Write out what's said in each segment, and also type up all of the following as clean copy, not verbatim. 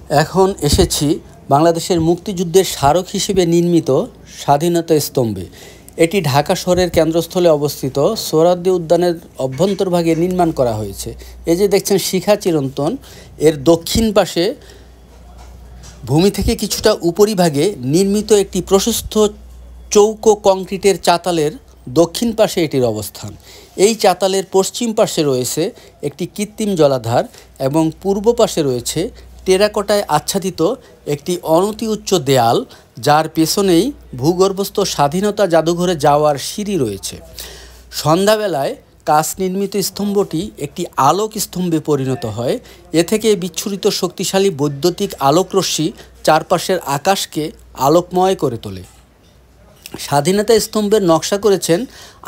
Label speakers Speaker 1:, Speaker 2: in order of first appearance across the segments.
Speaker 1: এখন এসেছি বাংলাদেশের মুক্তিযুদ্ধের স্মারক হিসেবে নির্মিত স্বাধীনতা স্তম্ভে। এটি ঢাকা শহরের কেন্দ্রস্থলে অবস্থিত সোহরাওয়ার্দী উদ্যানের অভ্যন্তরভাগে নির্মাণ করা হয়েছে। এই যে দেখছেন শিখা চিরন্তন, এর দক্ষিণ পাশে ভূমি থেকে কিছুটা উপরিভাগে নির্মিত একটি প্রশস্ত চৌকো কংক্রিটের চাতালের দক্ষিণ পাশে এটির অবস্থান। এই চাতালের পশ্চিম পাশে রয়েছে একটি কৃত্রিম জলাধার এবং পূর্ব পাশে রয়েছে টেরাকোটায় আচ্ছাদিত একটি অনতি উচ্চ দেয়াল, যার পেছনেই ভূগর্ভস্থ স্বাধীনতা জাদুঘরে যাওয়ার সিঁড়ি রয়েছে। সন্ধ্যাবেলায় কাচ নির্মিত স্তম্ভটি একটি আলোক স্তম্ভে পরিণত হয়। এ থেকে বিচ্ছুরিত শক্তিশালী বৈদ্যুতিক আলোকরশ্মি চারপাশের আকাশকে আলোকময় করে তোলে। স্বাধীনতা স্তম্ভের নকশা করেছেন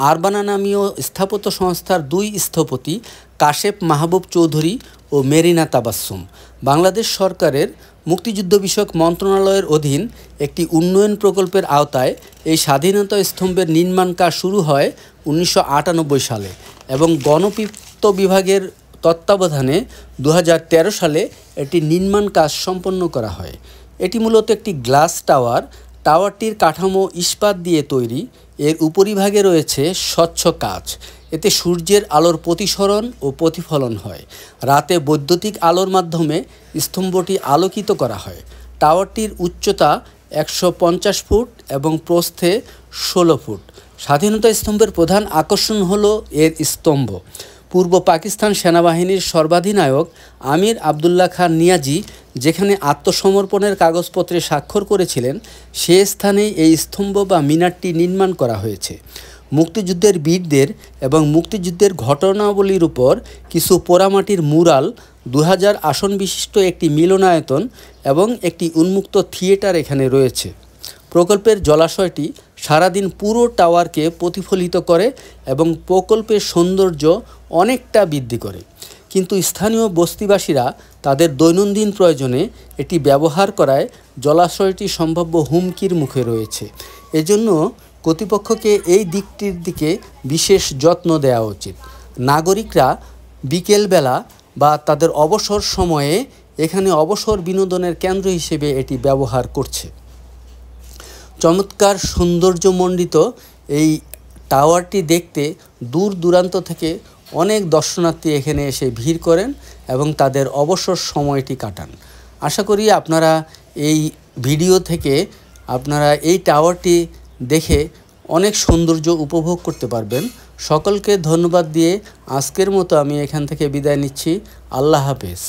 Speaker 1: আরবানা নামীয় স্থাপত্য সংস্থার দুই স্থপতি কাশেপ মাহবুব চৌধুরী ও মেরিনা তাবাসসুম। বাংলাদেশ সরকারের মুক্তিযুদ্ধ বিষয়ক মন্ত্রণালয়ের অধীন একটি উন্নয়ন প্রকল্পের আওতায় এই স্বাধীনতা স্তম্ভের নির্মাণ কাজ শুরু হয় 1998 সালে এবং গণপূর্ত বিভাগের তত্ত্বাবধানে 2013 সালে এটি নির্মাণ কাজ সম্পন্ন করা হয়। এটি মূলত একটি গ্লাস টাওয়ার। টাওয়ারটির কাঠামো ইস্পাত দিয়ে তৈরি। এর উপরিভাগে রয়েছে স্বচ্ছ কাচ। এতে সূর্যের আলোর প্রতিসরণ ও প্রতিফলন হয়। রাতে বৈদ্যুতিক আলোর মাধ্যমে স্তম্ভটি আলোকিত করা হয়। টাওয়ারটির উচ্চতা 150 ফুট এবং প্রস্থে 16 ফুট। স্বাধীনতা স্তম্ভের প্রধান আকর্ষণ হলো এর স্তম্ভ। পূর্ব পাকিস্তান সেনাবাহিনীর সর্বাধিনায়ক আমির আবদুল্লাহ খান নিয়াজি যেখানে আত্মসমর্পণের কাগজপত্রে স্বাক্ষর করেছিলেন, সে স্থানেই এই স্তম্ভ বা মিনারটি নির্মাণ করা হয়েছে। মুক্তিযুদ্ধের বীরদের এবং মুক্তিযুদ্ধের ঘটনাবলীর উপর কিছু পোড়ামাটির মুরাল, 2000 আসন বিশিষ্ট একটি মিলনায়তন এবং একটি উন্মুক্ত থিয়েটার এখানে রয়েছে। প্রকল্পের জলাশয়টি সারাদিন পুরো টাওয়ারকে প্রতিফলিত করে এবং প্রকল্পের সৌন্দর্য অনেকটা বৃদ্ধি করে। কিন্তু স্থানীয় বস্তিবাসীরা তাদের দৈনন্দিন প্রয়োজনে এটি ব্যবহার করায় জলাশয়টি সম্ভাব্য হুমকির মুখে রয়েছে। এজন্য কর্তৃপক্ষকে এই দিকটির দিকে বিশেষ যত্ন দেওয়া উচিত। নাগরিকরা বিকেলবেলা বা তাদের অবসর সময়ে এখানে অবসর বিনোদনের কেন্দ্র হিসেবে এটি ব্যবহার করছে। চমৎকার সৌন্দর্যমণ্ডিত এই টাওয়ারটি দেখতে দূর দূরান্ত থেকে অনেক দর্শনার্থী এখানে এসে ভিড় করেন এবং তাদের অবসর সময়টি কাটান। আশা করি আপনারা এই ভিডিও থেকে আপনারা এই টাওয়ারটি দেখে অনেক সৌন্দর্য উপভোগ করতে পারবেন। সকলকে ধন্যবাদ দিয়ে আজকের মতো আমি এখান থেকে বিদায় নিচ্ছি। আল্লাহ হাফেজ।